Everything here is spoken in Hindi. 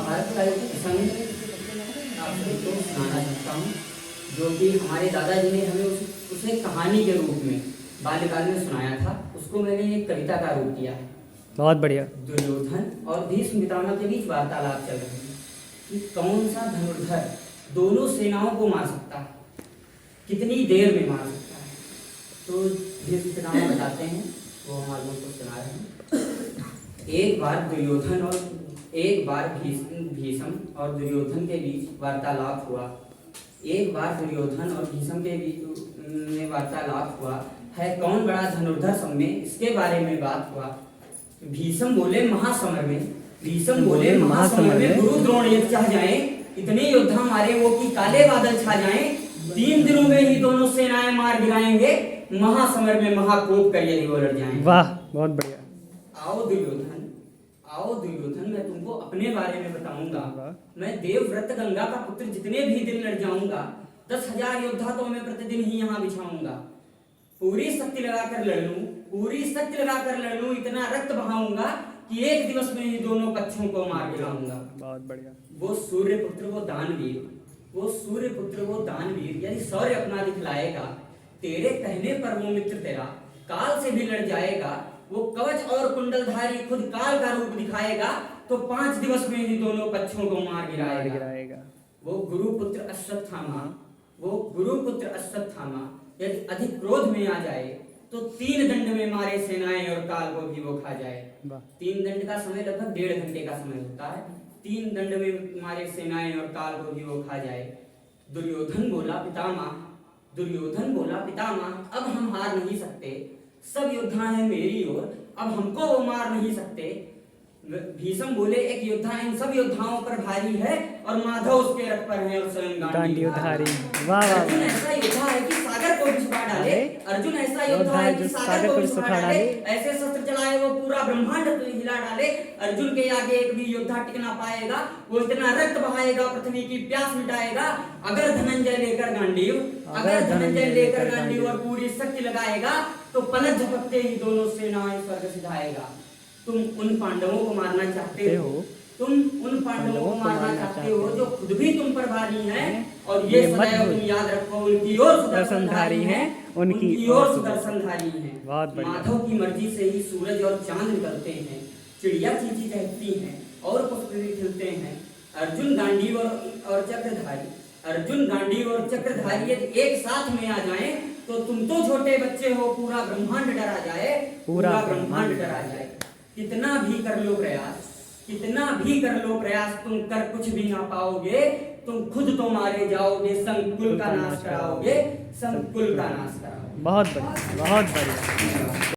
महाभारत का एक प्रसंग आपको तो सुनाना चाहता हूँ, जो कि हमारे दादाजी ने हमें उसे कहानी के रूप में बाल्यकाल में सुनाया था। उसको मैंने एक कविता का रूप दिया। बहुत बढ़िया। दुर्योधन और भीष्म पितामह के बीच वार्तालाप चल रही है कि कौन सा धनुर्धर दोनों सेनाओं को मार सकता है, कितनी देर में मार सकता है। तो भीष्म पितामह बताते हैं, वो हमारे लोग को सुना रहे हैं। एक बार भीष्म और दुर्योधन के बीच वार्तालाप हुआ। एक बार दुर्योधन और भीष्म के बीच में वार्तालाप हुआ है, कौन बड़ा धनुर्धर सब में, इसके बारे में बात हुआ। भीष्म बोले महासमर में गुरु द्रोण यदि चाह जाए, इतने योद्धा मारे वो कि काले बादल छा जाएं। 3 दिनों में ही दोनों सेनाएं मार गिराएंगे, महासमर में महाकोप कर यदि वो लड़ जाएं। वाह, बहुत बढ़िया। आओ दुर्योधन, मैं तुमको अपने बारे में बताऊंगा। मैं देवव्रत गंगा का पुत्र, जितने भी दिन लड़ जाऊंगा, 10,000 योद्धा तो मैं प्रतिदिन ही यहाँ बिछाऊंगा। पूरी शक्ति लगाकर लड़ लूं, इतना रक्त बहाऊंगा कि एक दिवस में ही दोनों पक्षों को मार गिराऊंगा। बहुत बढ़िया। वो सूर्य पुत्र वो दानवीर यदि शौर्य अपना दिखलाएगा, तेरे कहने पर वो मित्र तेरा काल से भी लड़ जाएगा। वो कवच और कुंडलधारी खुद काल का रूप दिखाएगा, तो 5 दिवस में ही दोनों पक्षों को मार गिराएगा। वो गुरुपुत्र अश्वत्थामा यदि अधिक क्रोध में आ जाए, तो 3 दंड में मारे सेनाएं और काल को भी वो खा जाए। 3 दंड का समय लगभग 1.5 घंटे का समय होता है। 3 दंड में मारे सेनाएं और काल को भी वो खा जाए। दुर्योधन बोला पितामह, अब हम हार नहीं सकते, सब योद्धा हैं मेरी ओर, अब हमको वो मार नहीं सकते। भीष्म बोले, एक योद्धा इन सब योद्धाओं पर भारी है, और माधव उसके रथ पर है और स्वयं गांडीवधारी। अर्जुन ऐसा योद्धा है कि सागर को भी सुखा डाले, ऐसे शस्त्र चलाए वो पूरा ब्रह्मांड हिला डाले। अर्जुन के आगे एक भी योद्धा टिक ना पाएगा, वो इतना रक्त बहाएगा, पृथ्वी की प्यास मिटाएगा। अगर धनंजय लेकर गांडीव और पूरी शक्ति लगाएगा, तो पलक झपकते ही दोनों सेनाएं स्वर्ग सिधाएगा। तुम उन पांडवों को मारना चाहते हो जो खुद भी तुम पर भारी हैं, और ये सदैव तुम याद रखो, उनकी ओर सुदर्शनधारी हैं। माधव की मर्जी से ही सूरज और चांद निकलते हैं, चिड़िया चींची चहकती हैं और पुष्प भी खिलते हैं। अर्जुन गांडीव और चक्रधारी यदि एक साथ में आ जाएं, तो तुम तो छोटे बच्चे हो, पूरा ब्रह्मांड डरा जाए। कितना भी कर लो प्रयास, तुम कर कुछ भी ना पाओगे। तुम खुद तो मारे जाओगे, संकुल का नाश कराओगे। बहुत बढ़िया।